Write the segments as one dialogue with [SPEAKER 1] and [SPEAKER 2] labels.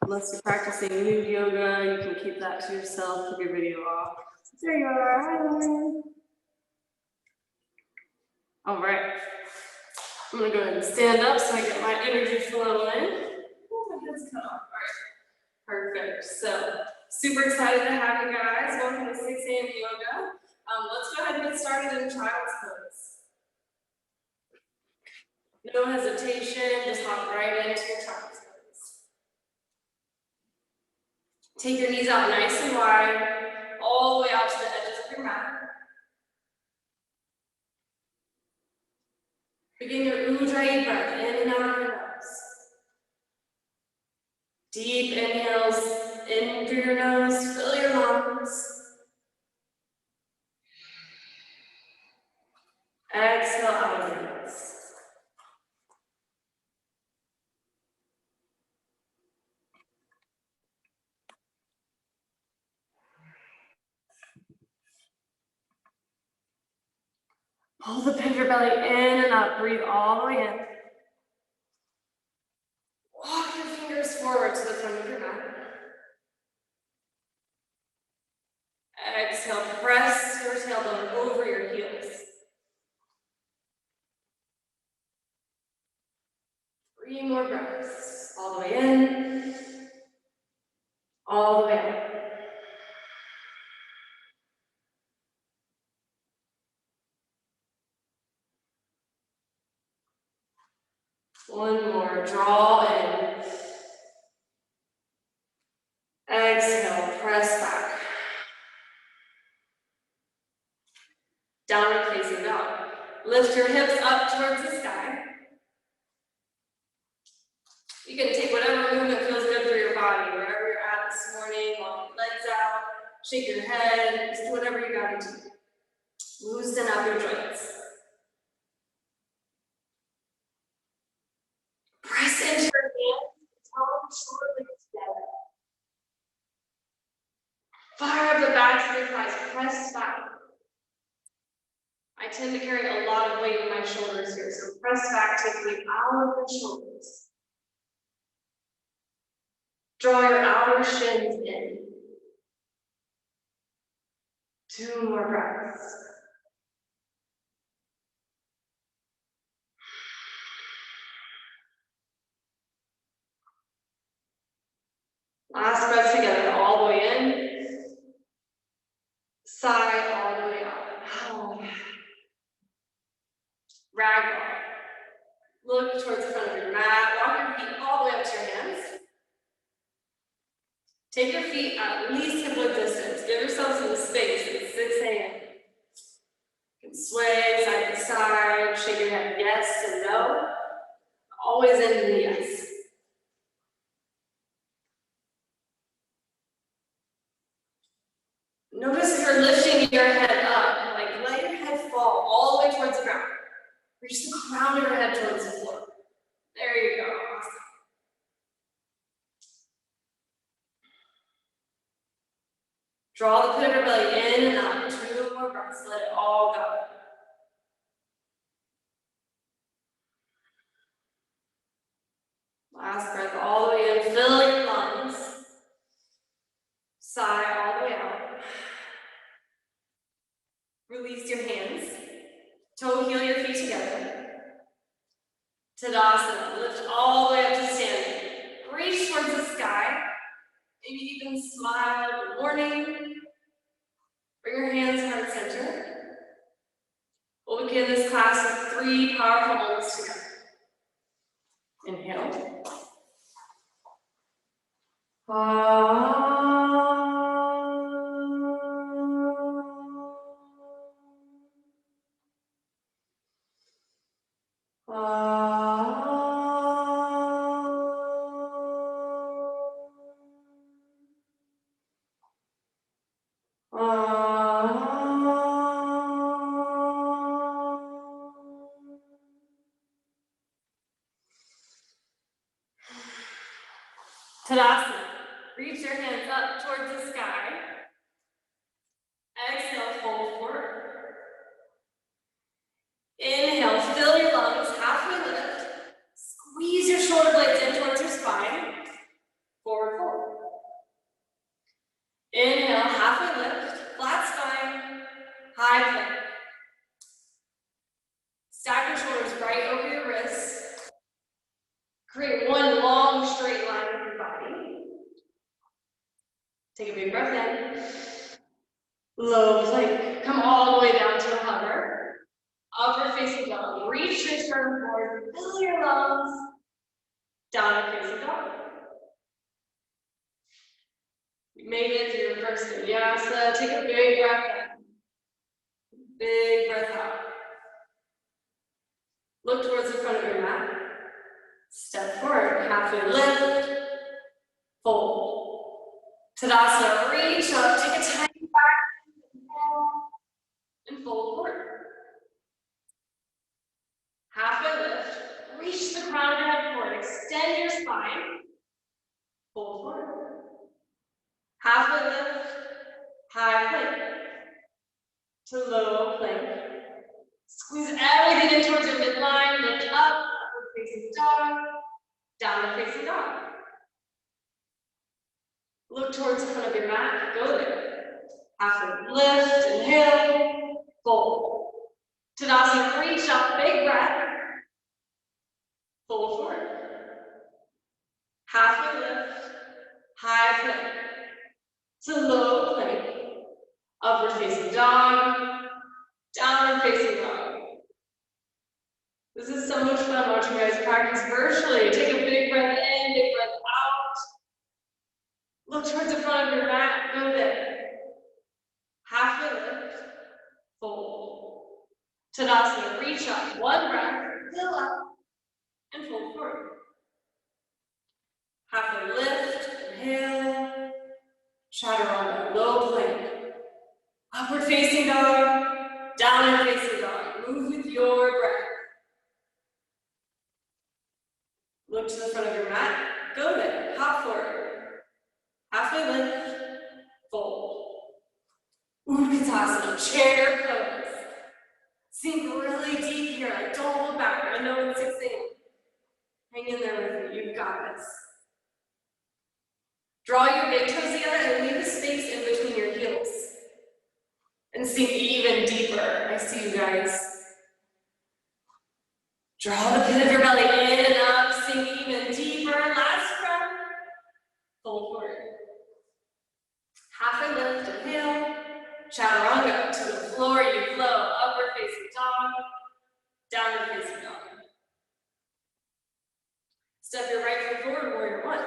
[SPEAKER 1] Unless you're practicing nude yoga, you can keep that to yourself, keep your video off. There you are, hi Lauren. All right, I'm gonna go ahead and stand up so I get my energy flowing. Oh, my head's cut off, all right, perfect. So, super excited to have you guys. Welcome to 6 a.m. yoga. Let's go ahead and get started in child's pose. No hesitation, just hop right into your child's pose. Take your knees out nice and wide, all the way out to the edges of your mat. Begin your Ujjayi breath in and out of your nose. Deep inhales in through your nose, fill your lungs. Exhale out of your nose. Pull the pit of your belly in and up. Breathe all the way in. Walk your fingers forward to the front of your mat. Exhale, press your tailbone over your heels. 3 more breaths. All the way in, all the way out. One more, draw in. Exhale, press back. Downward facing dog. Lift your hips up towards the sky. You can take whatever movement feels good for your body, wherever you're at this morning, walk your legs out, shake your head, just do whatever you gotta do. Loosen up your joints. Press into your hands, toes shortly together. Fire up the backs of your thighs, press back. I tend to carry a lot of weight in my shoulders here, so press back, take weight out of the shoulders. Draw your outer shins in. 2 more breaths. Last breath together, all the way in. Sigh all the way out. Ragdoll. Look towards the front of your mat. Walk your feet all the way up to your hands. Take your feet at least hip width distance. Give yourself some space. It's 6 a.m. You can sway side to side, shake your head yes and no. Always end in the yes. Notice if you're lifting your head up, like let your head fall all the way towards the ground. Reach the crown of your head towards the floor. There you go. Awesome. Draw the pit of your belly in and out. 2 more breaths. Let it all go. Last breath all the way in. Fill your lungs. Sigh all the way out. Release your hands. Toe heel your feet together. Tadasana. Lift all the way up to standing. Reach towards the sky. Maybe even smile. Good morning. Bring your hands heart center. We'll begin this class with 3 powerful moments together. Inhale. Tadasana. Reach your hands up towards the sky. Exhale, fold forward. Inhale, fill your lungs, halfway lift. Squeeze your shoulder blades in towards your spine. Forward Take a big breath in. Low plank. Come all the way down to a hover. Upward facing dog. Reach your sternum forward. Fill your lungs. Downward facing dog. You made it through your first vinyasa. Take a big breath in. Big breath out. Look towards the front of your mat. Step forward. Halfway lift. Fold. Tadasana. Reach up. Take a tiny back. And fold forward. Halfway lift. Reach the crown of your head forward. Extend your spine. Fold forward. Halfway lift. High plank. To low plank. Squeeze everything in towards your midline. Lift up. Upward facing dog. Downward facing dog. Look towards the front of your mat. Go there. Halfway lift. Inhale. Fold. Tadasana. Reach up. Big breath. Fold forward. Halfway lift. High plank. To low plank. Upward facing dog. Downward facing dog. This is so much fun watching you guys practice virtually. Take a big breath in, big breath out. Look towards the front of your mat. Go there. Halfway lift. Fold. Tadasana. Reach up. One breath. Fill up. And fold forward. Halfway lift. Inhale. Chaturanga. Low plank. Upward facing dog. Downward facing dog. Move with your breath. Look to the front of your mat. Go there. Hop forward. Halfway lift. Fold. Utkatasana. Chair pose. Sink really deep here. Like, don't hold back. I know it's 6 a.m. Hang in there with me. You've got this. Draw your big toes together and leave a space in between your heels. And sink even deeper. I see you guys. Draw the pit of your belly in and up. Sink even deeper. Last breath. Fold forward. Halfway lift. Inhale. Chaturanga. To the floor. You flow. Upward facing dog. Downward facing dog. Step your right foot forward. Warrior one.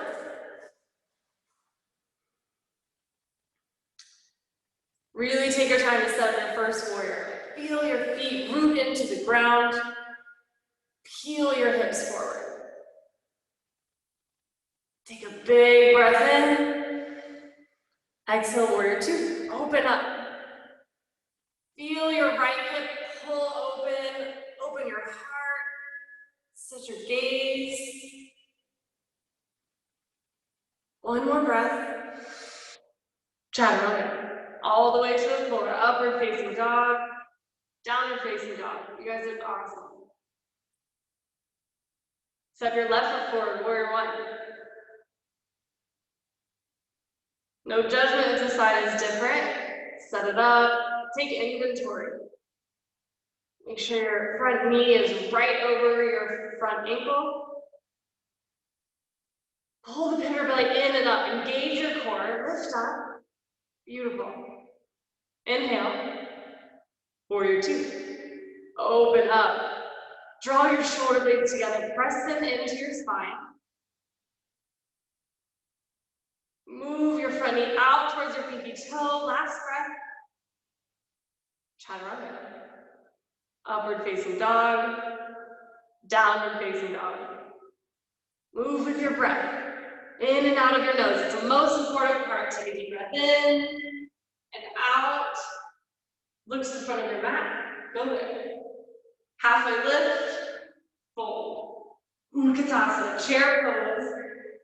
[SPEAKER 1] Really take your time to set up your first warrior. Feel your feet root into the ground. Peel your hips forward. Take a big breath in. Exhale, warrior two. Open up. Feel your right hip pull open. Open your heart. Set your gaze. One more breath. Chaturanga. All the way to the floor. Upward facing dog. Downward facing dog. You guys look awesome. Step your left foot forward. Warrior one. No judgment if the side is different. Set it up. Take inventory. Make sure your front knee is right over your front ankle. Pull the pit of your belly in and up. Engage your core. Lift up. Beautiful. Inhale. Warrior two. Open up. Draw your shoulder blades together. Press them into your spine. Move your front knee out towards your pinky toe. Last breath. Chaturanga. Upward facing dog. Downward facing dog. Move with your breath. In and out of your nose. It's the most important part. Take a deep breath in and out. Look to the front of your mat. Go there. Halfway lift. Fold. Utkatasana. Chair pose.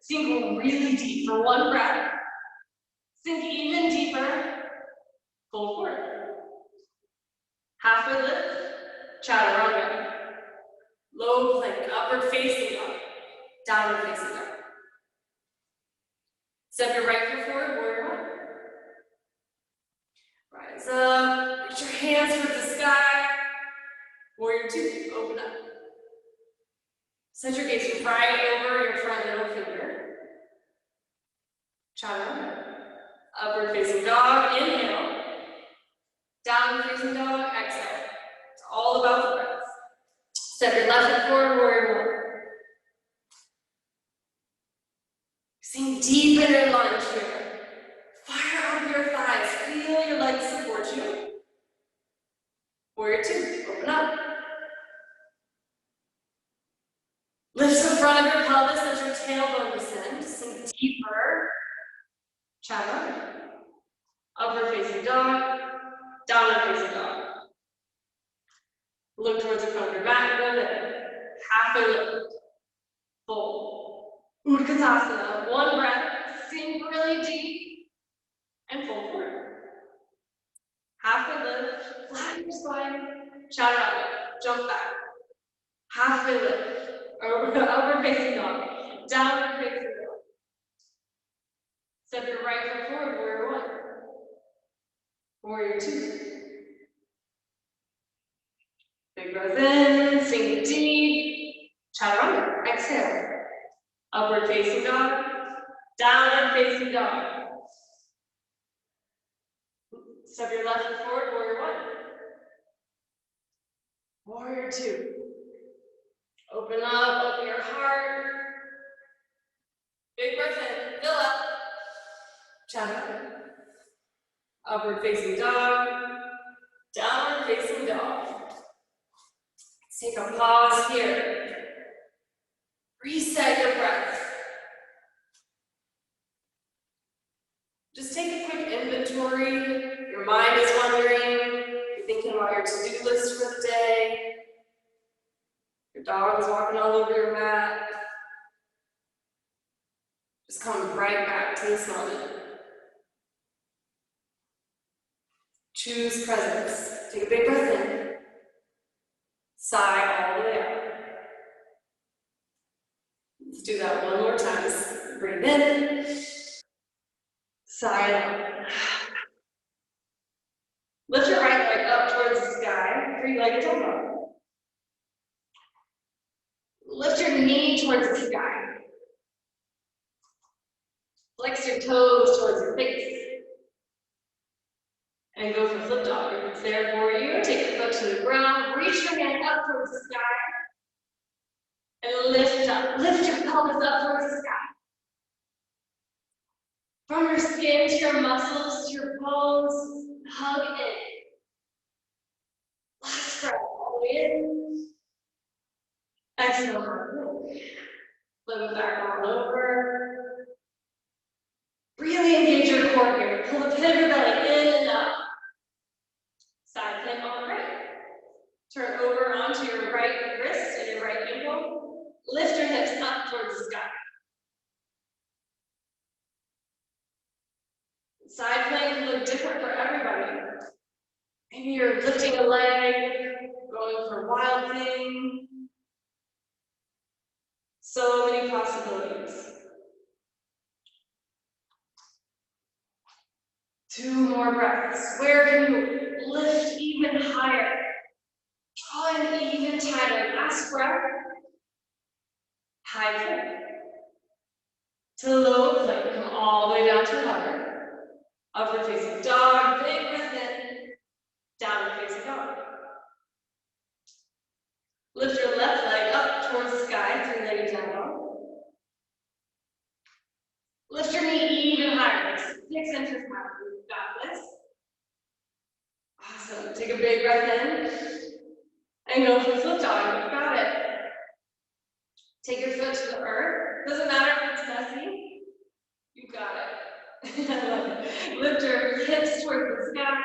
[SPEAKER 1] Sink really deep for one breath. Sink even deeper. Fold forward. Halfway lift. Chaturanga. Low plank. Upward facing dog. Downward facing dog. Step your right foot forward. Warrior one. Rise up. Reach your hands towards the sky. Warrior two. Open up. Set your gaze right over your front middle finger. Chaturanga. Upward facing dog, inhale. Downward facing dog, exhale. It's all about the breath. Step your left foot forward, warrior one. Sink deep in your lunge here. Fire up your thighs. Feel your legs support you. Warrior two, open up. Lift the front of your pelvis, let your tailbone descend. Sink deeper. Chaturanga. Upward facing dog, downward facing dog. Look towards the front of your mat, go there. Halfway lift. Fold. Utkatasana, one breath, sink really deep, and fold forward. Halfway lift, flatten your spine, chaturanga, jump back. Halfway lift, upward facing dog, downward facing dog. Step your right foot forward, warrior one. Warrior two. Big breath in, sink deep, chaturanga, exhale. Upward facing dog, downward facing dog. Step your left foot forward, warrior one. Warrior two. Open up, open your heart. Big breath in, fill up. Chaturanga. Upward facing dog, downward facing dog. Take a pause here. Reset your breath. Just take a quick inventory. Your mind is wandering. You're thinking about your to-do list for the day. Your dog is walking all over your mat. Just come right back to this moment. Choose presence. Take a big breath in. Sigh all the way out. Let's do that one more time. Just breathe in. Sigh out. Lift your right leg up towards the sky. Three-legged dog. Lift your knee towards the sky. Flex your toes towards your face. And go for flip dog. If it's there for you, take your foot to the ground. Reach your hand up towards the sky. And lift up. Lift your pelvis up towards the sky. From your skin to your muscles to your bones, hug in. Last breath, all the way in. Exhale, flip it back all over. Really engage your core here. Pull the pit of your belly in and up. Side plank on the right. Turn over onto your right wrist and your right ankle. Lift your hips up towards the sky. Side plank can look different for everybody. Maybe you're lifting a leg, going for wild thing. So many possibilities. 2 more breaths. Where can you lift even higher? Draw in even tighter. Last breath. High plank. To low plank. Come all the way down to hover. Upward facing dog. Big breath in. Downward facing dog. Lift your left leg up towards the sky. Three-legged down dog. Lift your knee even higher. Like 6 inches higher. You've got this. Awesome. Take a big breath in. And go for flip dog. You've got it. Take your foot to the earth. Doesn't matter if it's messy. You got it. I love it. Lift your hips towards the sky.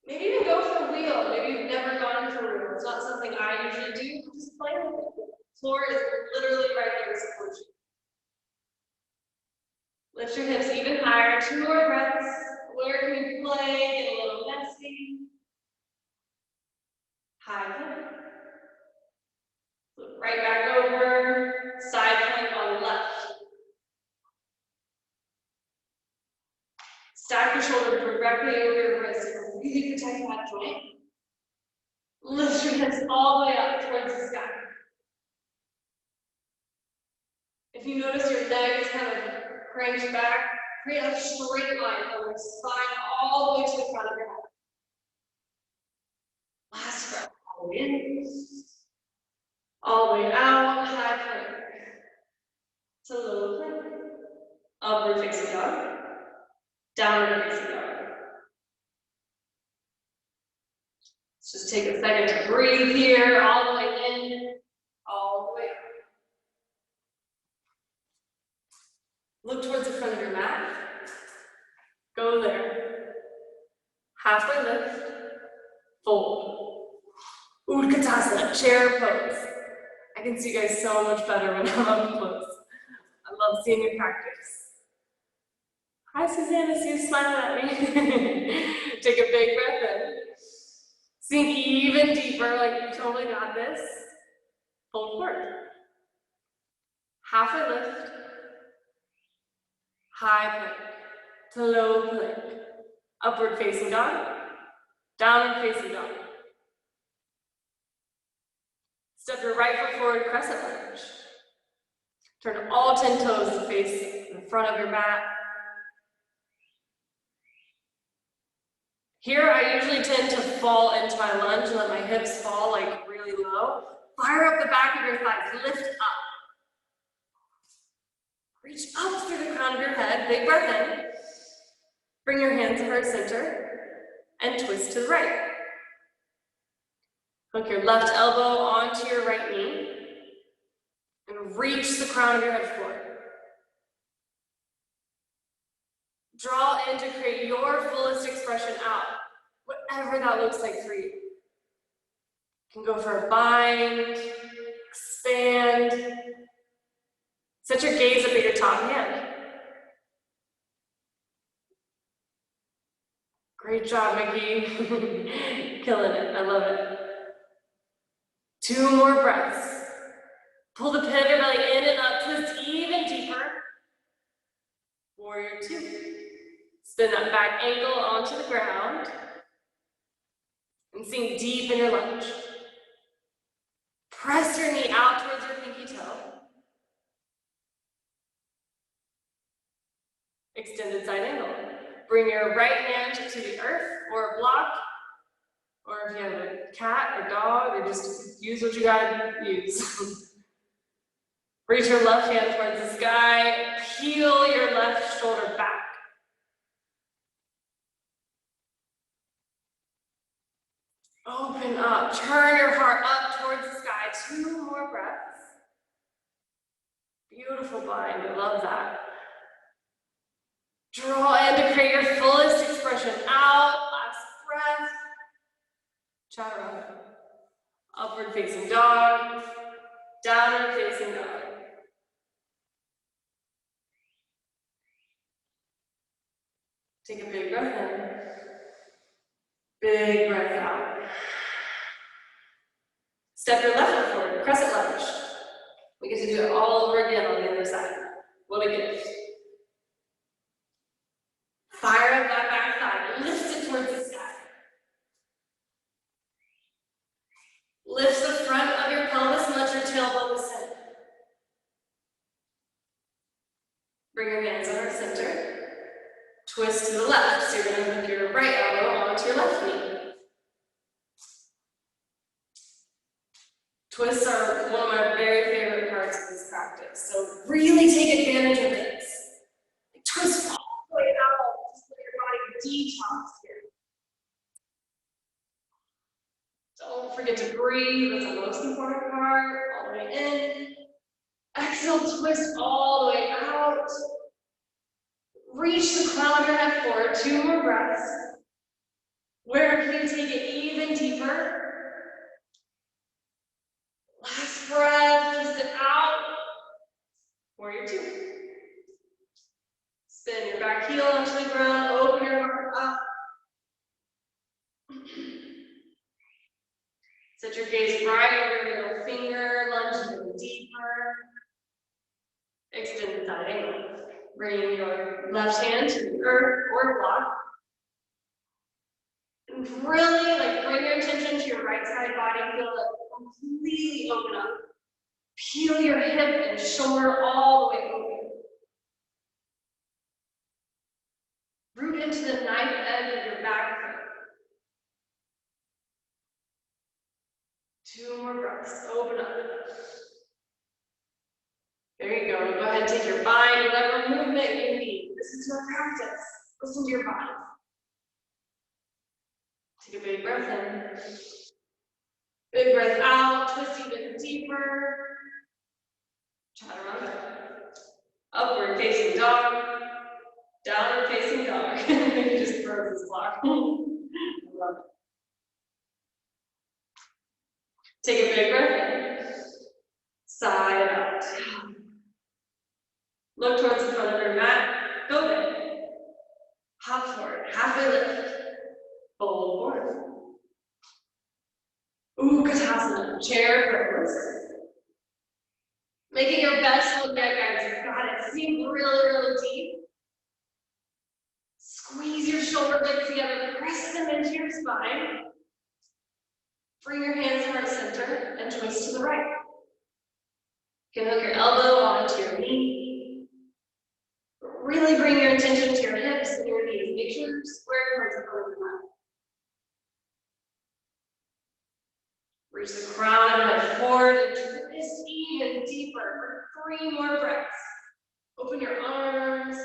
[SPEAKER 1] Maybe even go for a wheel. Maybe you've never gone for a wheel. It's not something I usually do. Just play with it. The floor is literally right there to support you. Lift your hips even higher. 2 more breaths. Where can you play? Get a little messy. High plank. Flip right back over. Side plank on the left. Stack your shoulder directly over your wrist and really protect that joint. Lift your hips all the way up towards the sky. If you notice your neck is kind of crank back, create a straight line from your spine all the way to the front of your head. Last breath, all the way in, all the way out, high plank. To low plank. Upward facing dog. Downward facing dog. Let's just take a second to breathe here, all the way in, all the way out. Look towards the front of your mat. Go there. Halfway lift. Fold. Utkatasana, chair pose. I can see you guys so much better when I'm up close. I love seeing you practice. Hi, Susanna, see you smiling at me. Take a big breath in. Sink even deeper, like you totally got this. Fold forward. Halfway lift. High plank to low plank. Upward facing dog. Downward facing dog. Step your right foot forward, crescent lunge. Turn all 10 toes to face the front of your mat. Here, I usually tend to fall into my lunge and let my hips fall like really low. Fire up the back of your thighs, lift up. Reach up through the crown of your head, big breath in. Bring your hands to heart center and twist to the right. Hook your left elbow onto your right knee and reach the crown of your head forward. Draw in to create your fullest expression out, whatever that looks like for you. You can go for a bind, expand. Set your gaze up at your top hand. Great job, Mickey. Killing it, I love it. 2 more breaths. Pull the pit of your belly in and up, twist even deeper. Warrior 2. Spin that back ankle onto the ground. And sink deep in your lunge. Press your knee out towards your pinky toe. Extended side angle. Bring your right hand to the earth or a block, or if you have a cat or dog, or just use what you gotta use. Reach your left hand towards the sky, peel your left shoulder back. Open up, turn your heart up towards the sky. 2 more breaths. Beautiful bind, I love that. Draw in to create your fullest expression out. Last breath. Chaturanga. Upward facing dog. Downward facing dog. Take a big breath in. Big breath out. Step your left foot forward, crescent lunge. We get to do it all over again on the other side. What a gift. Fire up that back thigh, lift it towards the sky. Lift the front of your pelvis and let your tailbone descend. Bring your hands on our center. Twist to the left, so you're going to hook your right elbow onto your left knee. Twists are one of my very favorite parts of this practice, so really take advantage of this. Twist all the way out, just let your body detox here. Don't forget to breathe, that's the most important part. All the way in. Exhale, twist all the way out. Reach the crown of your head forward, 2 more breaths. Where can you take it even deeper? Last breath, twist it out. Warrior 2. Spin your back heel onto the ground, open your heart up. Set your gaze right over your middle finger, lunge a little deeper. Extend the side angle. Bring your left hand to the earth or block. And really, bring your attention to your right side body. Feel it completely open up. Peel your hip and shoulder all the way open. There you go. Go ahead and take your bind, whatever movement you need. This is your practice. Listen to your body. Take a big breath in. Big breath out. Twist even deeper. Chaturanga. Upward facing dog. Downward facing dog. You just throw this block. Love it. Take a big breath in. Side out. Look towards the front of your mat. Go big. Hop forward. Halfway lift. Fold forward. Utkatasana. Chair pose. Make it your best look at, guys. You got it. Sink really, really deep. Squeeze your shoulder blades together. Press them into your spine. Bring your hands heart center and twist to the right. You can hook your elbow onto your knee. Really bring your attention to your hips and your knees. Make sure you're square towards the front of the mat. Reach the crown of the head forward and twist even deeper for 3 more breaths. Open your arms.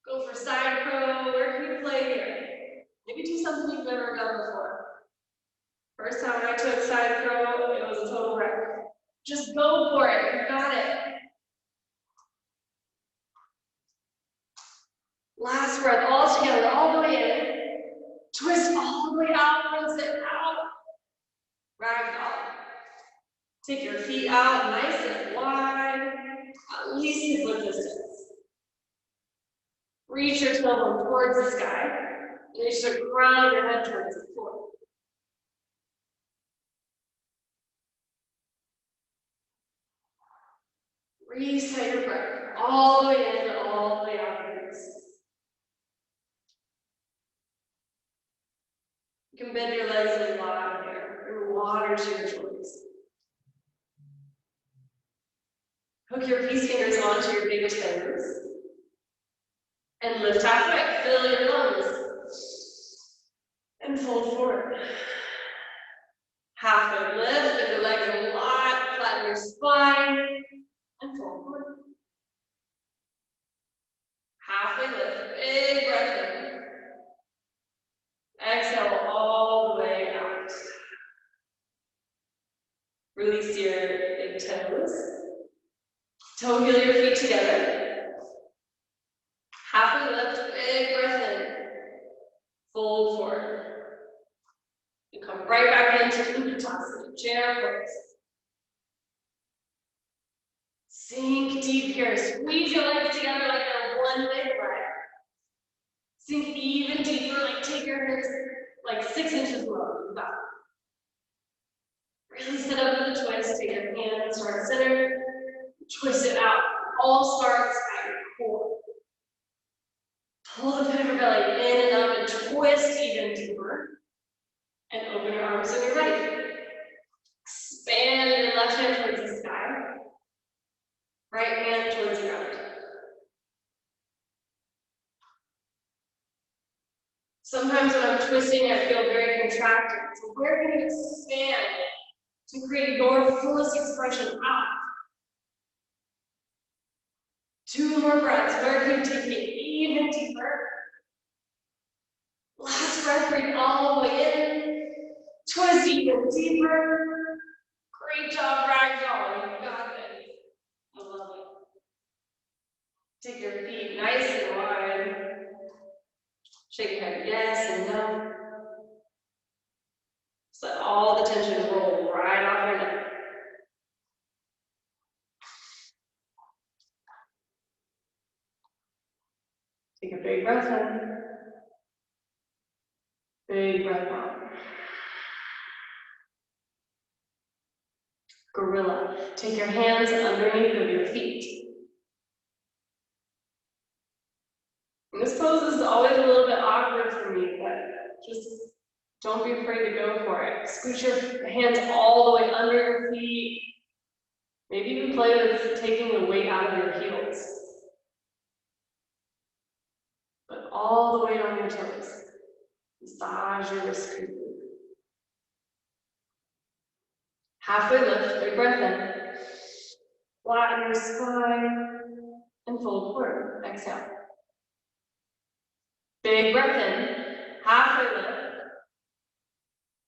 [SPEAKER 1] Go for side crow. Where can you play here? Maybe do something you've never done before. First time I took side crow, it was a total wreck. Just go for it. You got it. Last breath all together, all the way in. Twist all the way out, close it out. Ragdoll. Take your feet out nice and wide, at least hip width distance. Reach your tailbone towards the sky. Reach the crown of your head towards the floor. Reset your breath. All the way in, all the way out. You can bend your legs a lot here. Bring water to your joints. Hook your peace fingers onto your big toes. And lift halfway. Fill your lungs. And fold forward. Halfway lift. Bend your legs a lot. Flatten your spine. And fold forward. Halfway lift. Big breath in. Exhale all the way out. Release your big toes. Toe heel your feet together. Halfway lift, big breath in. Fold forward. You come right back into Utkatasana, chair pose. Sink deep here. Squeeze your legs together like they're one big breath. Sink even deeper, like take your hips like 6 inches below the back. Really sit up with a twist. Take your hands heart center. Twist it out. All starts at your core. Pull the pit of your belly in and up and twist even deeper. And open your arms when you're ready. Expand your left hand towards the sky. Right hand towards the ground. Sometimes when I'm twisting, I feel very contracted. So where can you expand to create your fullest expression out? 2 more breaths. Where can you take it even deeper? Last breath, breathe all the way in. Twist even deeper. Great job, ragdoll. You got this. I love it. Take your feet nice and wide. Shake your head yes and no. Just let all the tension roll right off your neck. Take a big breath in. Big breath out. Gorilla. Take your hands underneath of your feet. And this pose is always a little bit awkward for me, but just don't be afraid to go for it. Scoot your hands all the way under your feet. Maybe even play with taking the weight out of your heels. But all the weight on your toes. Massage your wrist crease. Halfway lift, big breath in. Flatten your spine and fold forward. Exhale. Big breath in, halfway lift,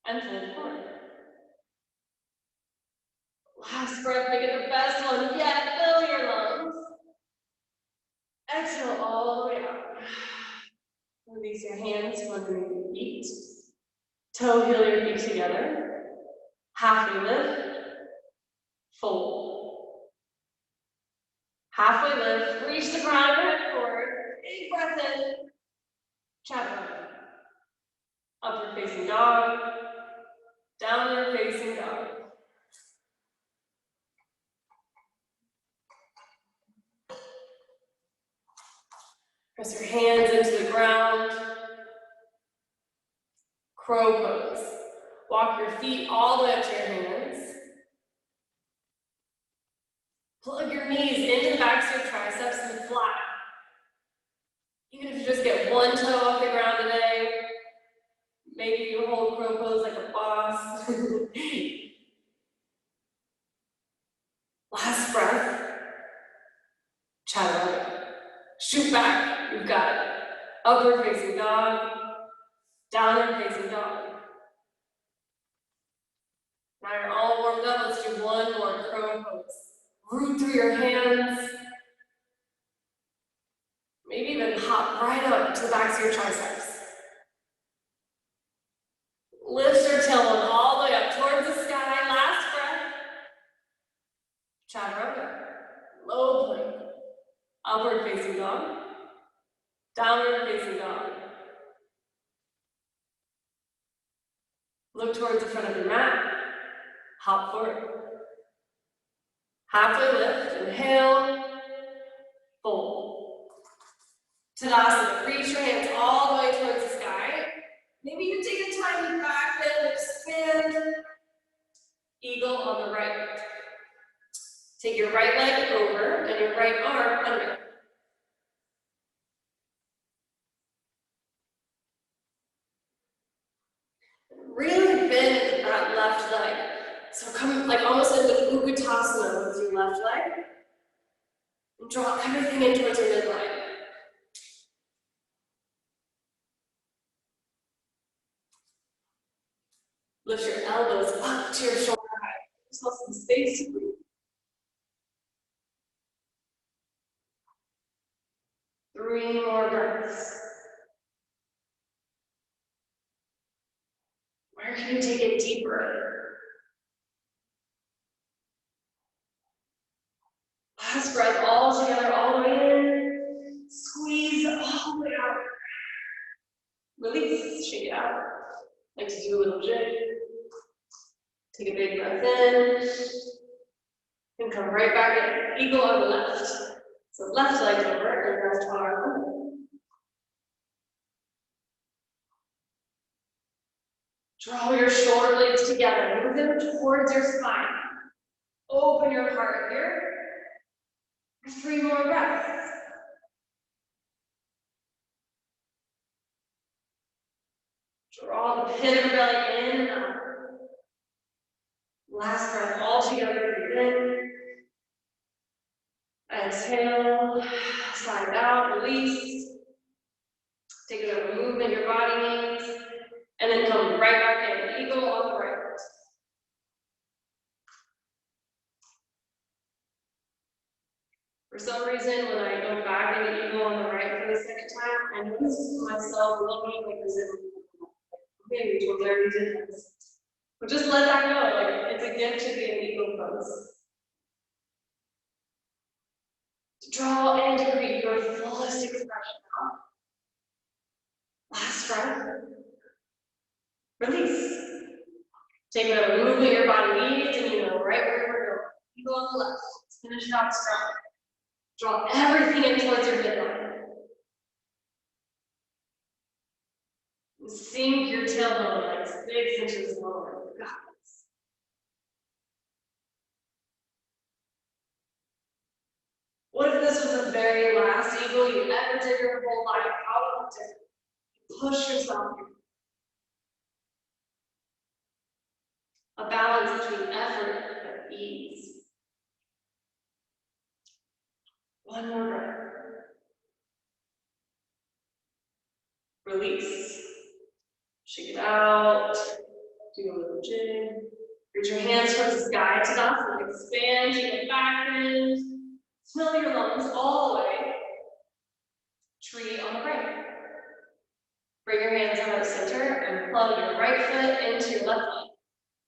[SPEAKER 1] and fold forward. Last breath, make it the best one yet. Fill your lungs. Exhale all the way out. Release your hands from underneath your feet. Toe heel your feet together. Halfway lift, fold. Halfway lift, reach the crown of your head forward. Big breath in, chaturanga. Upward facing dog, downward facing dog. Press your hands into the ground. Crow pose. Walk your feet all the way up to your hands. Plug your knees into the backs of your triceps and flat. Even if you just get one toe off the ground today, maybe you hold crow pose like a boss. Last breath. Chaturanga. Shoot back. You've got it. Upward facing dog. Downward facing dog. Now you're all warmed up. Let's do one more crow pose. Root through your hands. Maybe even hop right up to the backs of your triceps. Lift your tailbone all the way up towards the sky. Last breath. Chaturanga. Low plank. Upward facing dog. Downward facing dog. Look towards the front of your mat. Hop forward. Halfway lift. Inhale. Fold. Tadasana. Reach your hands all the way towards the sky. Maybe you take a tiny back bend, expand. Eagle on the right. Take your right leg over and your right arm under. Really bend that left leg. So come like almost into Utkatasana with your left leg. And draw everything in towards your midline. Lift your elbows up to your shoulder height. Give yourself some space to breathe. 3 more breaths. Where can you take it deeper? Last breath, all together, all the way in. Squeeze all the way out. Release, shake it out. Like to do a little jig. Take a big breath in. And come right back in. Eagle on the left. So left leg over and left arm. Draw your shoulder blades together. Move them towards your spine. Open your heart here. 3 more breaths. Draw the pit of your belly in and up. Last breath all together. Breathe in. Exhale. Slide out. Release. Take another movement your body needs. And then come right back in. Eagle on the right. For some reason, when I go back in the eagle on the right for the second time, I notice myself looking like as if maybe to a very difference. But just let that go. Like it's a gift to be an eagle pose. To draw and to create your fullest expression out. Last breath. Release. Take whatever movement your body needs, and you know right where we're going. Eagle on the left. Let's finish it out strong. Draw everything in towards your midline. Sink your tailbone like 6 inches lower. You got this. What if this was the very last eagle you ever did your whole life? How would it push yourself? A balance between effort and ease. One more breath. Release. Shake it out. Do a little jig. Reach your hands towards the sky. Tadasana. Expand. Take it back bend. Fill your lungs all the way. Tree on the right. Bring your hands out of the center and plug your right foot into your left leg.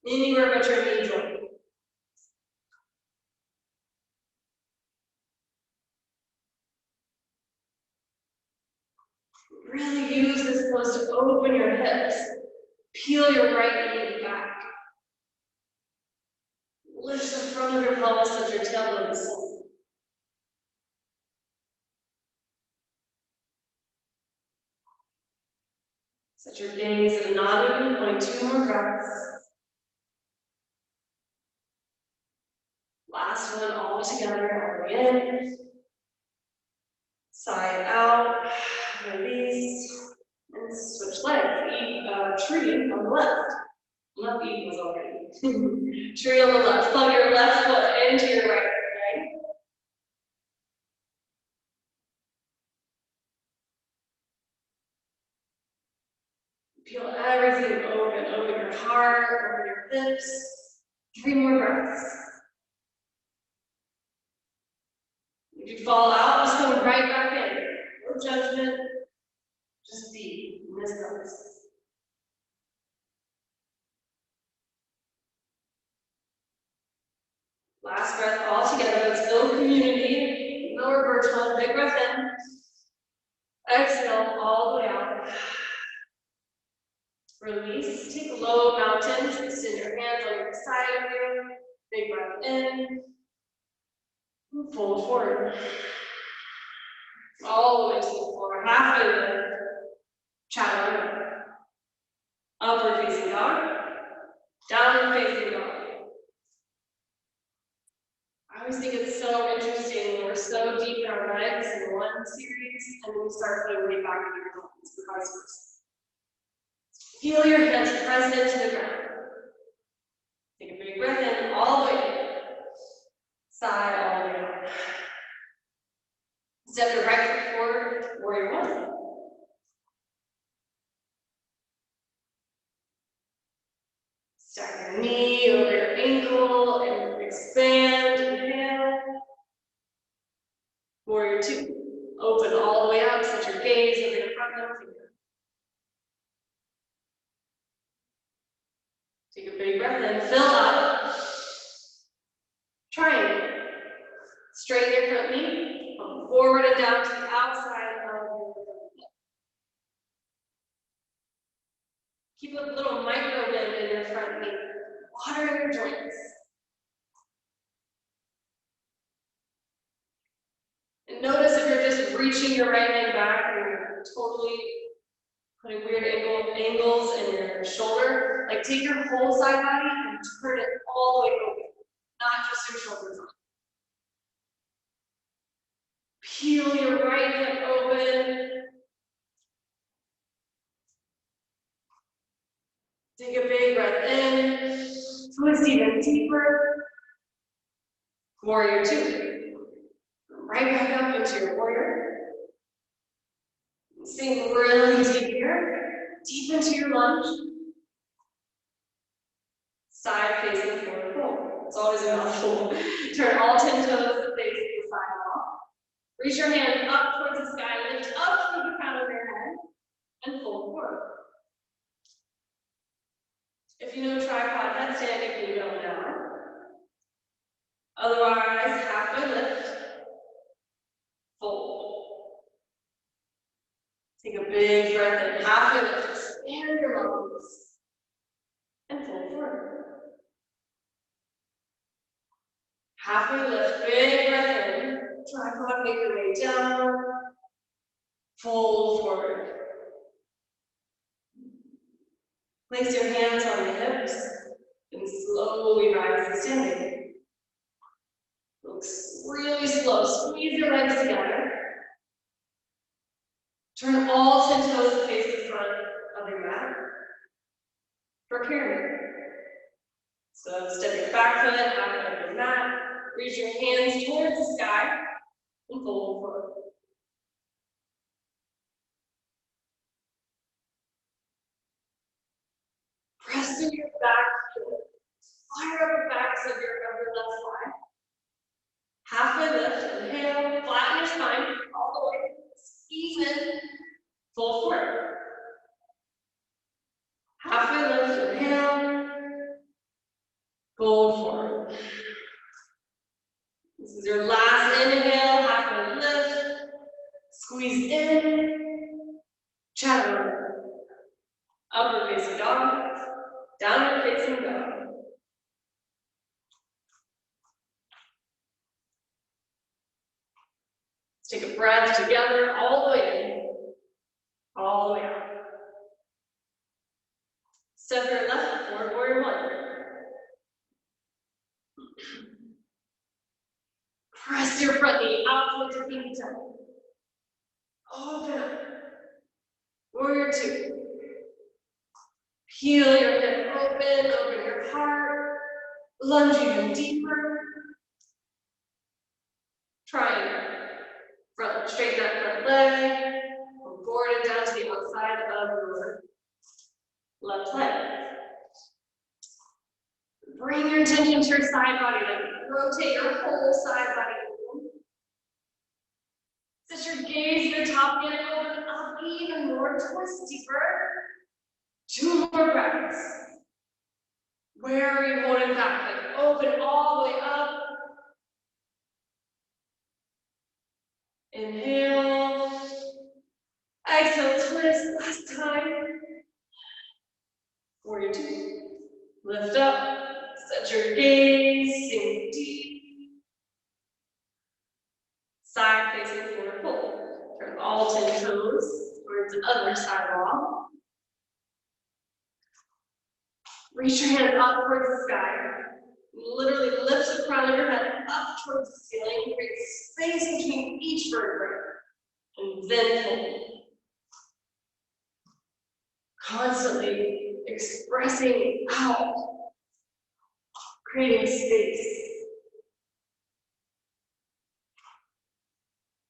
[SPEAKER 1] Anywhere but your knee joint. Really use this pose to open your hips. Peel your right knee back. Lift the front of your pelvis as your tailbone is sunk. Set your gaze at a non-open point. 2 more breaths. Last one all together. All the way in. Side out. Release. And switch legs. Tree on the left. Left knee was already. Tree on the left. Plug your left foot into your right. Okay? Feel everything open. Open your heart. Open your hips. 3 more breaths. If you fall out, just go right back in. No judgment. Just be in this place. Last breath all together. Let's build community. Lower birch hold. Big breath in. Exhale all the way out. Release. Take a low mountain. Extend your hands on your side of you. Big breath in. Fold forward. All the way to the floor. Halfway lift. Chaturanga. Upward facing dog. Downward facing dog. I always think it's so interesting when we're so deep in our legs in one series, and then we start putting weight back in your arms, and vice versa. Feel your hands press into the ground. Take a big breath in, all the way in. Sigh all the way out. Step your right foot forward, warrior one. Stack your knee over your ankle and expand. Inhale. Warrior two. Open all the way up, set your gaze over your front middle finger. Take a big breath in, fill up. Triangle. Straighten your front knee, come forward and down to the outside of your hip. Keep a little micro bend in your front knee. Water your joints. And notice if you're just reaching your right hand back and you're totally putting weird angles in your shoulder. Like take your whole side body and turn it all the way open, not just your shoulders on. Peel your right hip open. Take a big breath in. Twist even deeper. Warrior two. Right back up into your warrior. Sink really deep here. Deep into your lunge. Side facing forward fold. It's always a mouthful. Turn all 10 toes to face the side wall. Reach your hand up towards the sky. Lift up through the crown of your head. And fold forward. If you know tripod headstand, you can go down. Otherwise, halfway lift. Fold. Take a big breath in. Halfway lift. Expand your lungs. And fold forward. Halfway lift. Big breath in. Tripod, make your way down. Fold forward. Place your hands on your hips and slowly rise to standing. Looks really slow. Squeeze your legs together. Turn all 10 toes to face the front of your mat. For pyramid. So step your back foot out of your mat. Reach your hands towards the sky and fold forward. Press through your back heel. Fire up the backs of your left thigh. Halfway lift, inhale, flatten your spine, all the way, squeeze in, fold forward. Halfway lift, inhale, fold forward. This is your last inhale, halfway lift, squeeze in, chaturanga. Upward facing dog, downward facing dog. Let's take a breath together, all the way in, all the way out. Step your left foot forward, warrior one. Press your front knee out towards your pinky toe. Open up. Warrior two. Peel your hip open, open your heart. Lunge even deeper. Triangle. Front, straighten that front leg. Forward and down to the outside of your left leg. Bring your attention to your side body, like rotate your whole side body. Set your gaze at the top, get it open up even more, twist deeper. 2 more breaths. Where are you holding back? Like open all the way up. Inhale. Exhale, twist. Last time. Warrior two. Lift up. Set your gaze. Sink deep. Side facing forward fold. Turn all 10 toes towards the other side wall. Reach your hand up towards the sky. Literally lift the crown of your head up towards the ceiling. Create space between each vertebrae. And then fold. Constantly expressing out. Creating space.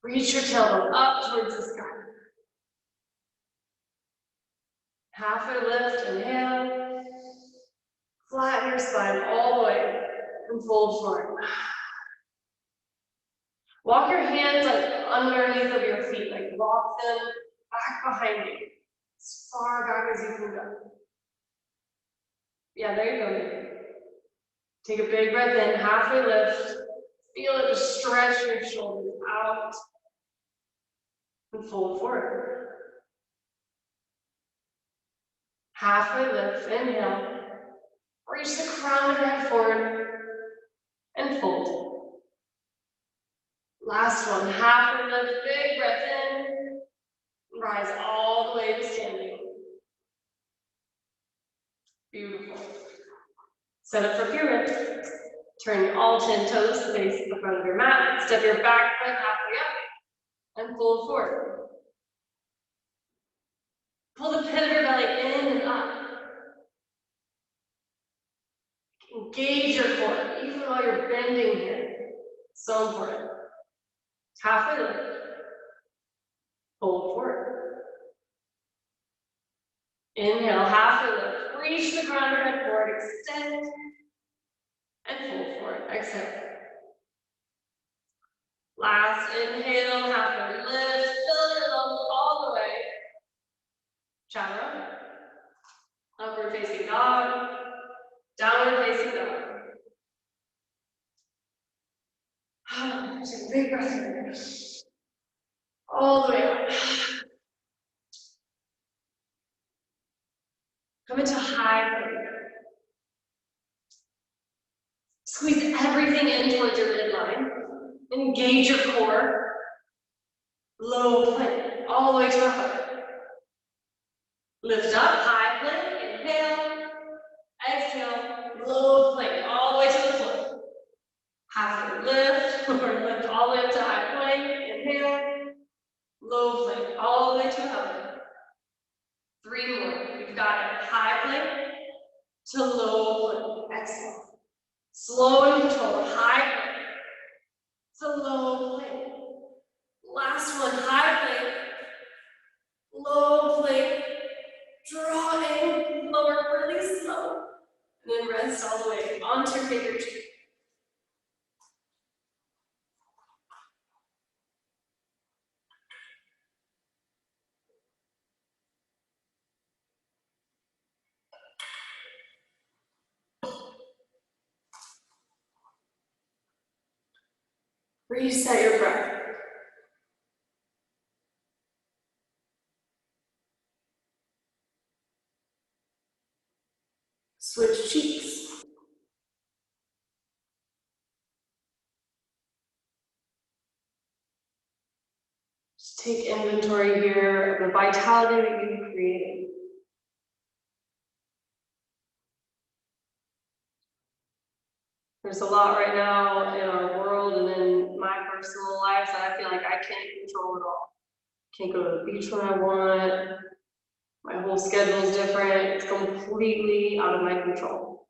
[SPEAKER 1] Reach your tailbone up towards the sky. Halfway lift, inhale. Flatten your spine all the way and fold forward. Walk your hands like underneath of your feet, like walk them back behind you. As far back as you can go. Yeah, there you go. Take a big breath in, halfway lift. Feel it, just stretch your shoulders out. And fold forward. Halfway lift, inhale. Reach the crown of your head forward and fold. Last one, halfway lift, big breath in. Rise all the way to standing. Beautiful. Set up for pyramid. Turn all 10 toes to face the front of your mat. Step your back foot halfway up and fold forward. Pull the pit of your belly in and up. Engage your core, even while you're bending here. So important. Halfway lift. Fold forward. Inhale, halfway lift. Reach the crown of your head forward, extend, and fold forward. Exhale. Last inhale, halfway lift. Fill your lungs all the way. Chaturanga. Upward facing dog. Downward facing dog. Take a big breath in. All the way up. Come into high plank. Squeeze everything in towards your midline. Engage your core. Low plank. All the way to a hug. Lift up, high plank. Inhale. Exhale. Low plank. All the way to the floor. Halfway lift. Or lift all the way up to high plank. Inhale. Low plank. All the way to a hug. 3 more. You've got it. High plank to low plank. Exhale. Slow and control. High plank to low plank. Reset your breath. Switch cheeks. Just take inventory here of the vitality that you've created. There's a lot right now in our world and in my personal life that I feel like I can't control at all. Can't go to the beach when I want. My whole schedule is different. It's completely out of my control.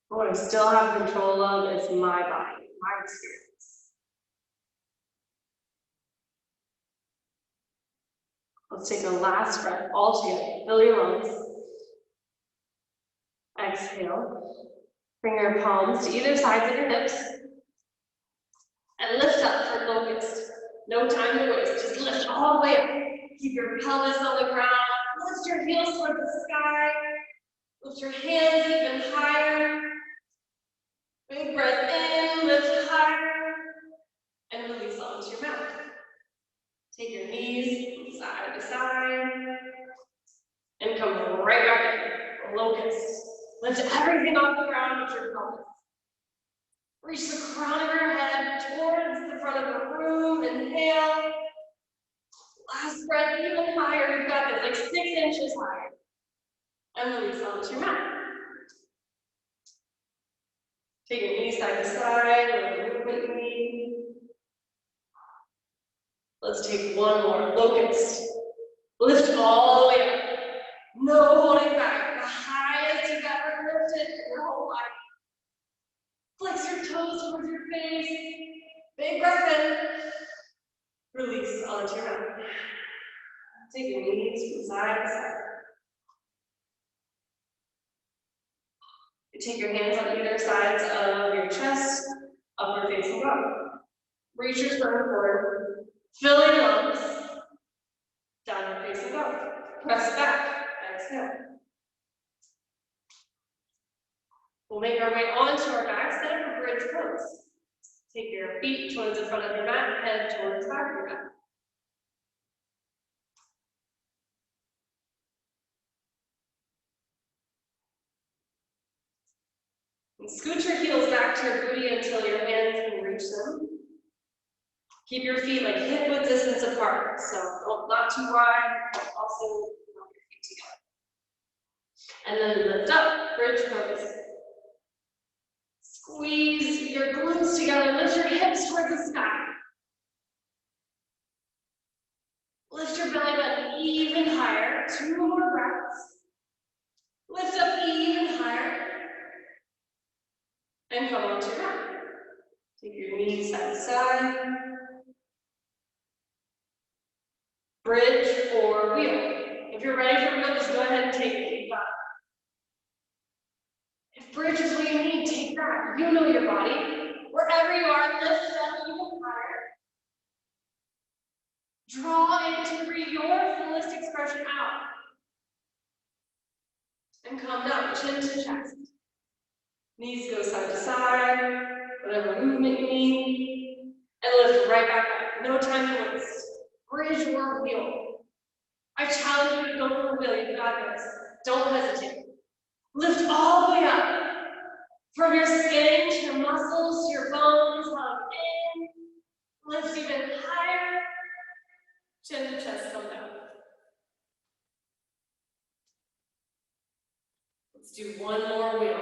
[SPEAKER 1] What I still have control of is my body, my experience. Let's take a last breath all together. Fill your lungs. Exhale. Bring your palms to either sides of your hips. And lift up for locust. No time to waste. Just lift all the way up. Keep your pelvis on the ground. Lift your heels toward the sky. Lift your hands even higher. Big breath in, lift higher. And release onto your mouth. Take your knees from side to side. And come right back in. Locust. Lift everything off the ground with your pelvis. Reach the crown of your head towards the front of the room. Inhale. Last breath, even higher. You've got this, like 6 inches higher. And release onto your mat. Take your knees side to side, whatever movement you need. Let's take one more. Locust. Lift all the way up. No holding back. The highest you've ever lifted in your whole life. Flex your toes towards your face. Big breath in. Release onto your mat. Take your knees from side to side. You take your hands on either sides of your chest, upward facing dog. Reach your sternum forward. Fill your lungs. Downward facing dog. Press back. Exhale. We'll make our way onto our back, set up a bridge pose. Take your feet towards the front of your mat, head towards the back of your mat. And scoot your heels back to your booty until your hands can reach them. Keep your feet like hip width distance apart, so not too wide, also your feet together. And then lift up, bridge pose. Squeeze your glutes together, lift your hips towards the sky. Lift your belly button even higher, 2 more breaths. Lift up even higher. And come onto your mat. Take your knees side to side. Bridge or wheel. If you're ready for wheel, just go ahead and take it. Keep up. If bridge is what you need, take that. You know your body. Wherever you are, lift it up even higher. Draw in to breathe your fullest expression out. And come down, chin to chest. Knees go side to side, whatever movement you need. And lift right back up. No time to waste. Bridge or wheel. I challenge you to go for a wheel. You got this. Don't hesitate. Lift all the way up. From your skin to your muscles, to your bones, hug in. Lift even higher. Chin to chest, come down. Let's do one more wheel.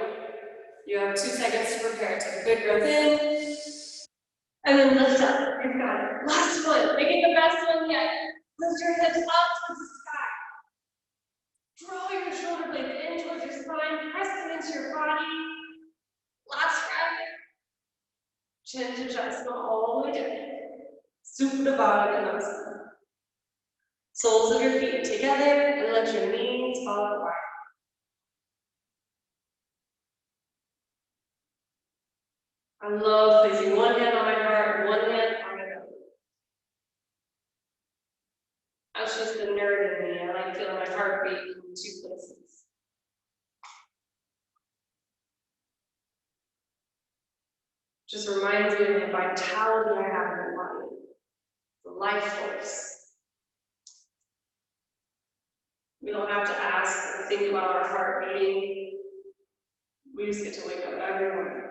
[SPEAKER 1] You have 2 seconds to prepare. Take a big breath in. And then lift up. You've got it. Last one. Make it the best one yet. Lift your hips up towards the sky. Draw your shoulder blades in towards your spine. Press them into your body. Last breath. Chin to chest. Go all the way down. Supta Baddha Konasana. Soles of your feet together and let your knees fall out wide. I love placing one hand on my heart, one hand on my belly. That's just the nerd in me. I like feeling my heartbeat in 2 places. Just reminds me of the vitality I have in my body, the life force. We don't have to ask or think about our heart beating. We just get to wake up every morning.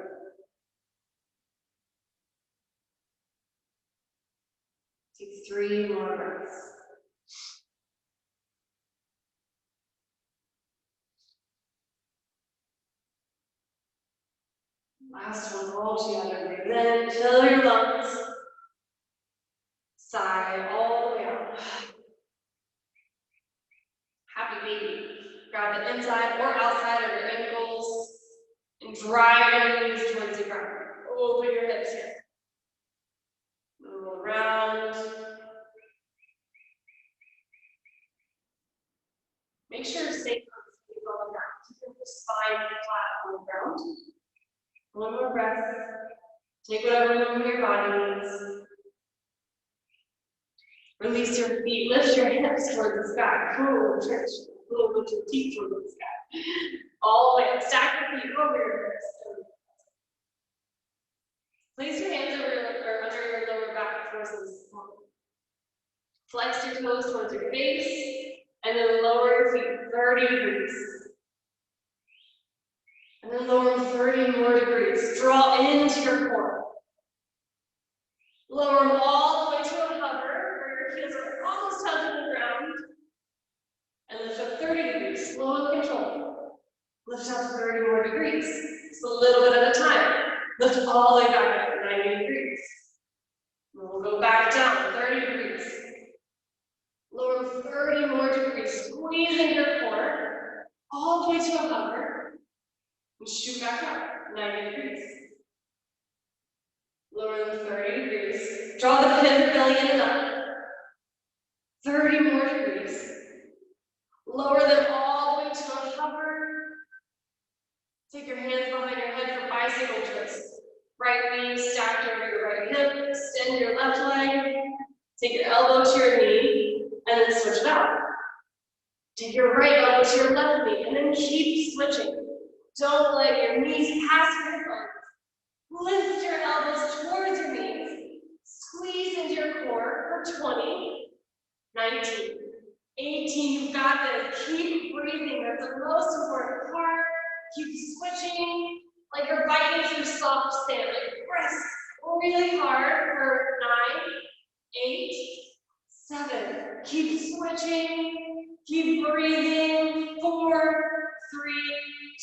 [SPEAKER 1] Take 3 more breaths. Last one, all together. Breathe in, fill your lungs. Sigh all the way out. Happy baby. Grab the inside or outside of your ankles and drive your knees towards the ground. Open your hips here. Roll around. Make sure to stay on the ground. Keep your spine flat on the ground. One more breath. Take whatever movement your body needs. Release your feet. Lift your hips towards the sky. Cool, stretch. Lift your feet towards the sky. All the way up. Stack your feet over your hips. Place your hands over or under your lower back forces. Flex your toes towards your face, and then lower your feet 30 degrees. And then lower 30 more degrees. Draw into your core. Lower them all the way to a hover, where your heels are almost touching the ground. And lift up 30 degrees, slow and control. Lift up 30 more degrees. Just a little bit at a time. Lift all the way back up, 90 degrees. And we'll go back down, 30 degrees. Lower 30 more degrees, squeezing your core, all the way to a hover, and shoot back up, 90 degrees. Lower them 30 degrees, draw the pavilion up, 30 more degrees. Lower them all the way to a hover. Take your hands behind your head for bicycle twists. Right knee stacked over your right hip, extend your left leg, take your elbow to your knee, and then switch it out. Take your right elbow to your left knee, and then keep switching. Don't let your knees pass your hip bones. Lift your elbows towards your knees. Squeeze into your core for 20, 19, 18. You've got this. Keep breathing. That's the most important part. Keep switching like you're biting through soft sand. Like press really hard for 9, 8, 7. Keep switching. Keep breathing. 4, 3,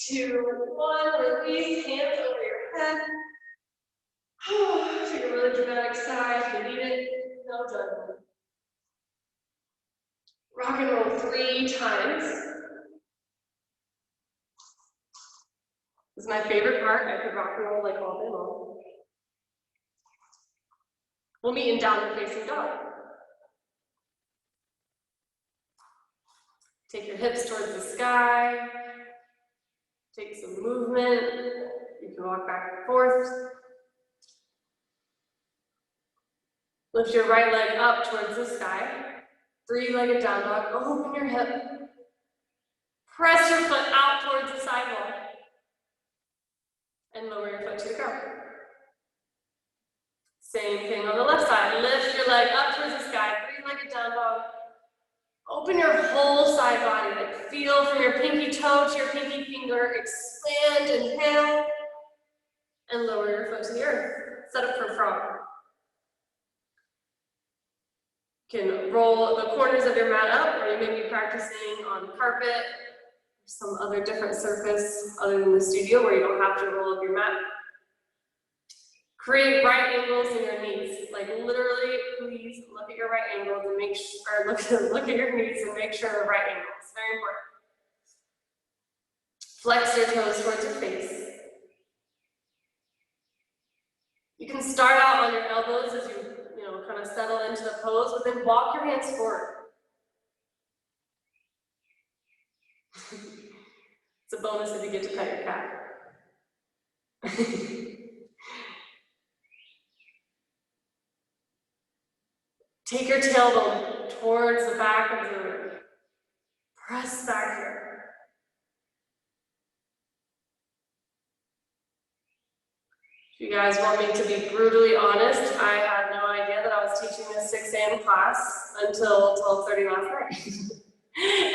[SPEAKER 1] 2, 1. Release hands over your head. Take a really dramatic sigh if you need it. No judgment. Rock and roll 3 times. This is my favorite part. I could rock and roll like all day long. We'll meet in downward facing dog. Take your hips towards the sky. Take some movement. You can walk back and forth. Lift your right leg up towards the sky. 3-legged down dog. Open your hip. Press your foot out towards the sidewall. And lower your foot to the ground. Same thing on the left side. Lift your leg up towards the sky. 3-legged down dog. Open your whole side body. Like feel from your pinky toe to your pinky finger. Expand, inhale. And lower your foot to the earth. Set up for frog. You can roll the corners of your mat up, or you may be practicing on carpet, or some other different surface other than the studio where you don't have to roll up your mat. Create right angles in your knees. Like literally, please look at your right angles and make sure, or look at your knees and make sure they're right angles. Very important. Flex your toes towards your face. You can start out on your elbows as you kind of settle into the pose, but then walk your hands forward. It's a bonus if you get to pet your cat. Take your tailbone towards the back of the room. Press back here. If you guys want me to be brutally honest, I had no idea that I was teaching a 6 a.m. class until 12:30 last night.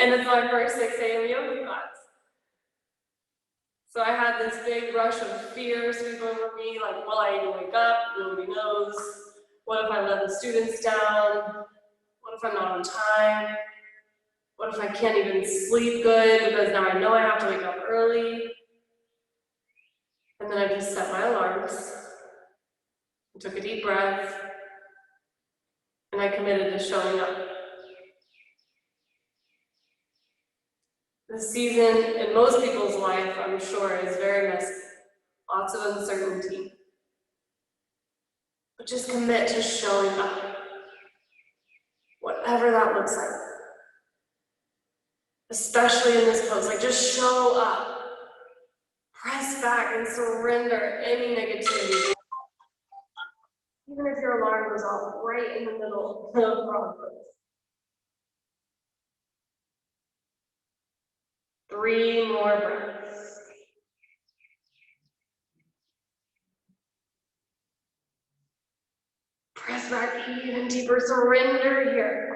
[SPEAKER 1] And it's my first 6 a.m. yoga class. So I had this big rush of fear sweep over me, like, will I even wake up? Nobody knows. What if I let the students down? What if I'm not on time? What if I can't even sleep good because now I know I have to wake up early? And then I just set my alarms, I took a deep breath, and I committed to showing up. This season in most people's life, I'm sure, is very messy. Lots of uncertainty. But just commit to showing up. Whatever that looks like. Especially in this pose, like just show up. Press back and surrender any negativity. Even if your alarm goes off right in the middle of the pose. 3 more breaths. Press back even deeper, surrender here.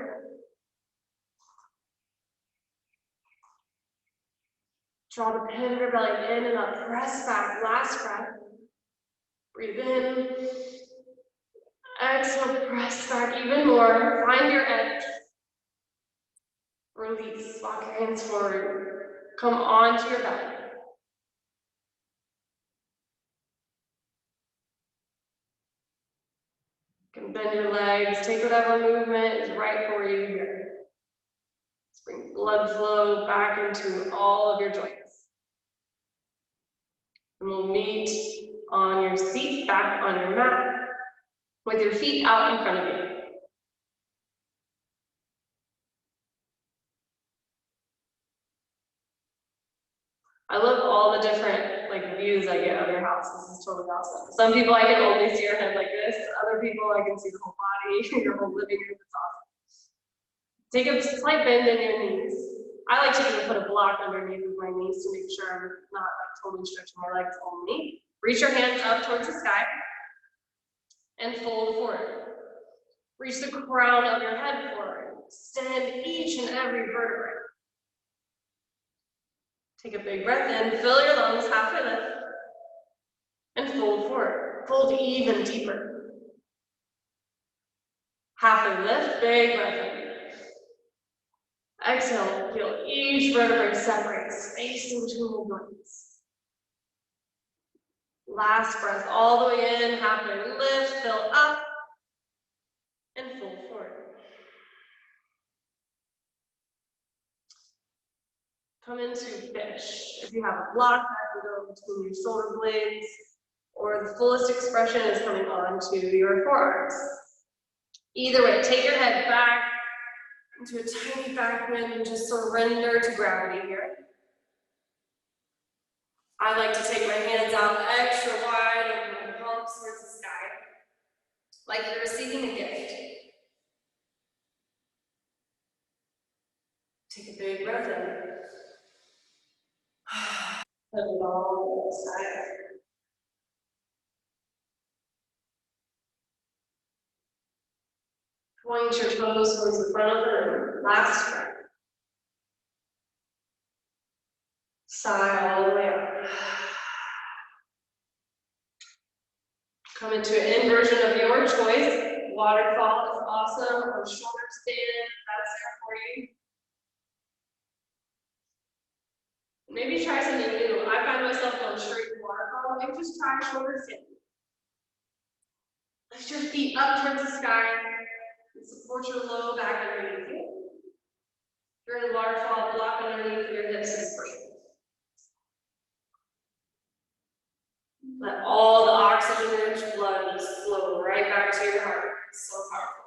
[SPEAKER 1] Draw the pit of your belly in and up, press back, last breath. Breathe in. Exhale, press back even more. Find your edge. Release, walk your hands forward. Come onto your belly. You can bend your legs, take whatever movement is right for you here. Let's bring blood flow back into all of your joints. And we'll meet on your seat, back on your mat, with your feet out in front of you. I love all the different views I get of your house. This is totally awesome. Some people I can only see your head like this. Other people I can see the whole body, your whole living room. It's awesome. Take a slight bend in your knees. I like to even put a block underneath of my knees to make sure I'm not totally stretching my legs only. Reach your hands up towards the sky and fold forward. Reach the crown of your head forward. Extend each and every vertebrae. Take a big breath in, fill your lungs, halfway lift, and fold forward. Fold even deeper. Halfway lift, big breath in. Exhale, feel each vertebrae separate, space between the joints. Last breath all the way in, halfway lift, fill up, and fold forward. Come into fish. If you have a block, that can go between your shoulder blades, or the fullest expression is coming onto your forearms. Either way, take your head back into a tiny back bend and just surrender to gravity here. I like to take my hands out extra wide, open my palms towards the sky, like you're receiving a gift. Take a big breath in. Let it all go aside. Point your toes towards the front of the room. Last breath. Sigh all the way up. Come into an inversion of your choice. Waterfall is awesome, or shoulder stand, that's there for you. Maybe try something new. I find myself going straight to waterfall. Maybe just try shoulder stand. Lift your feet up towards the sky and support your low back underneath you. If you're in waterfall, block underneath your hips and breathe. Let all the oxygen-rich blood just flow right back to your heart. It's so powerful.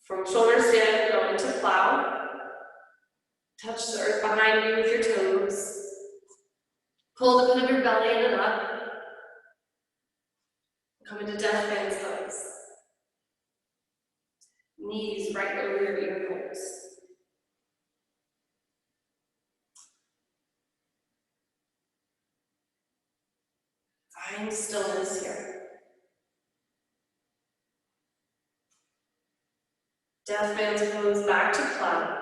[SPEAKER 1] From shoulder stand, go into plow. Touch the earth behind you with your toes. Pull the pit of your belly in and up. Come into death man's pose. Knees right over your ear holes. Find stillness here. Death man's pose back to plow.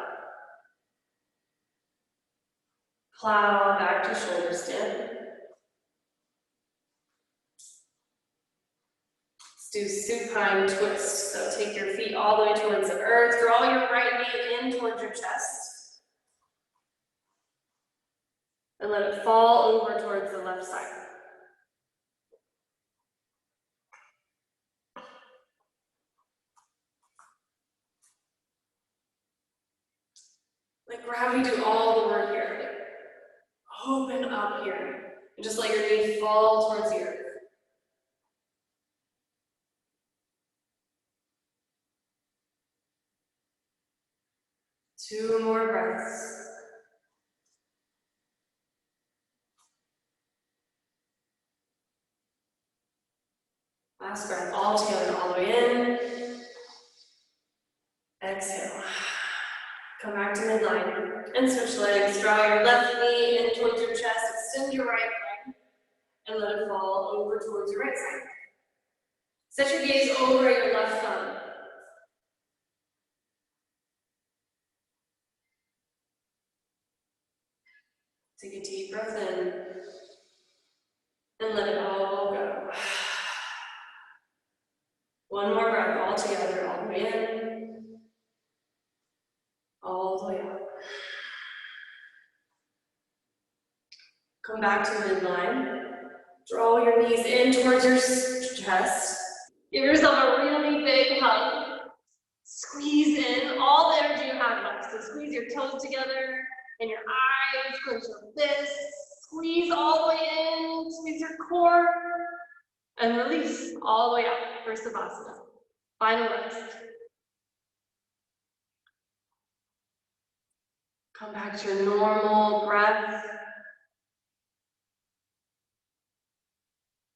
[SPEAKER 1] Plow back to shoulder stand. Let's do supine twist. So take your feet all the way towards the earth. Draw your right knee in towards your chest. And let it fall over towards the left side. Let gravity do all the work here. Like, open up here. And just let your knee fall towards the earth. Two more breaths. Last breath, all together, all the way in. Exhale. Come back to midline and switch legs. Draw your left knee in towards your chest. Extend your right leg and let it fall over towards your right side. Set your gaze over at your left thumb. Take a deep breath in and let it all go. One more breath all together, all the way in, all the way out. Come back to midline. Draw your knees in towards your chest. Give yourself a really big hug. Squeeze in all the energy you have left. So squeeze your toes together and your eyes, clench your fists. Squeeze all the way in, squeeze your core, and release all the way out for Savasana. Final rest. Come back to your normal breath.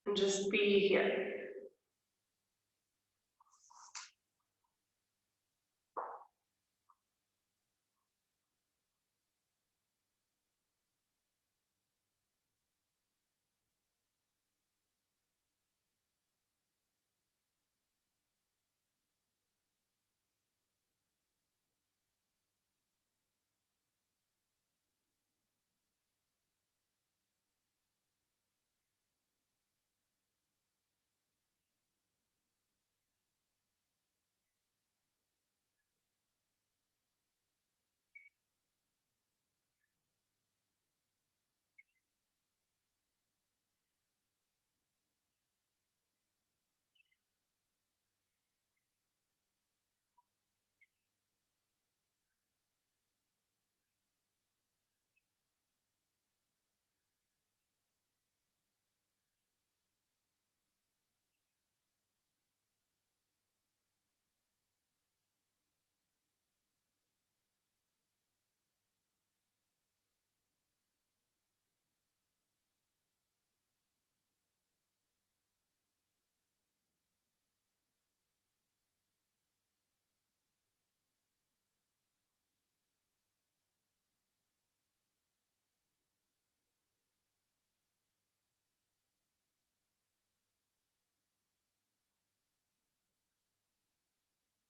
[SPEAKER 1] And just be here.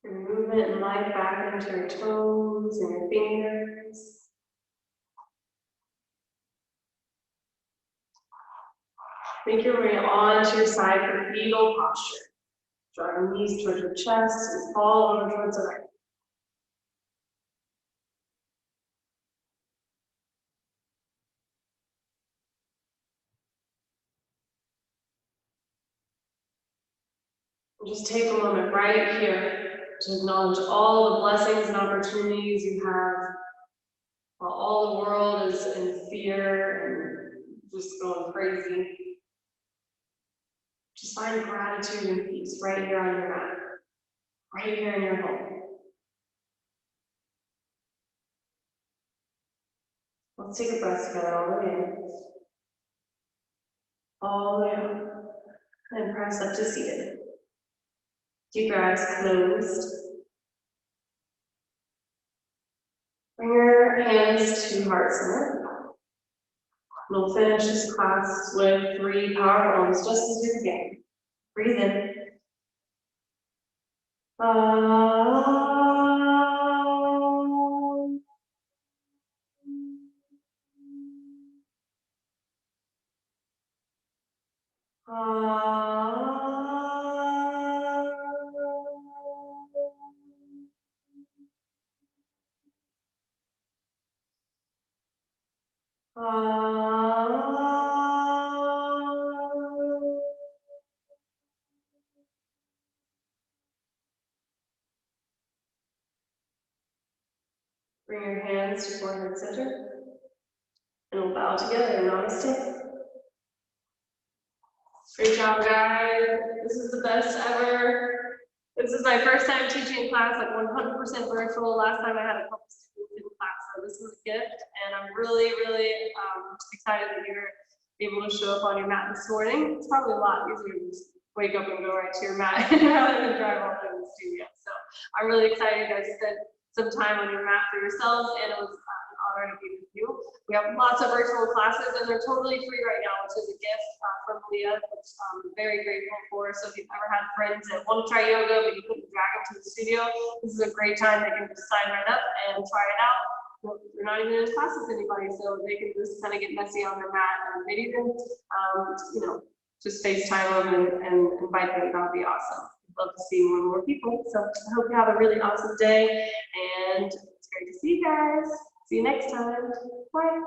[SPEAKER 1] Your movement and life back into your toes and your fingers. Make your way onto your side for fetal posture. Draw your knees towards your chest and fall over towards the right. And just take a moment right here to acknowledge all the blessings and opportunities you have while all the world is in fear and just going crazy. Just find gratitude and peace right here on your mat, right here in your home. Let's take a breath together all the way in, all the way out, and press up to seated. Keep your eyes closed. Bring your hands to heart center. We'll finish this class with 3 power bones, just as we began. Breathe in. Bring your hands to forehead center, and we'll bow together in Namaste. Great job, guys. This is the best ever. This is my first time teaching class, like 100% virtual. Last time I had a couple students in class, so this was a gift, and I'm really, really excited that you're able to show up on your mat this morning. It's probably a lot easier to just wake up and go right to your mat rather than drive all the way to the studio. So I'm really excited you guys spent some time on your mat for yourselves, and it was an honor to be with you. We have lots of virtual classes, and they're totally free right now, which is a gift from Leah, which I'm very grateful for. So if you've ever had friends that want to try yoga, but you couldn't drag them to the studio, this is a great time. They can just sign right up and try it out. Well, they're not even in class with anybody, so they can just kind of get messy on their mat, and maybe even, you know, just FaceTime them and invite them. That would be awesome. I'd love to see more and more people. So I hope you have a really awesome day, and it's great to see you guys. See you next time. Bye.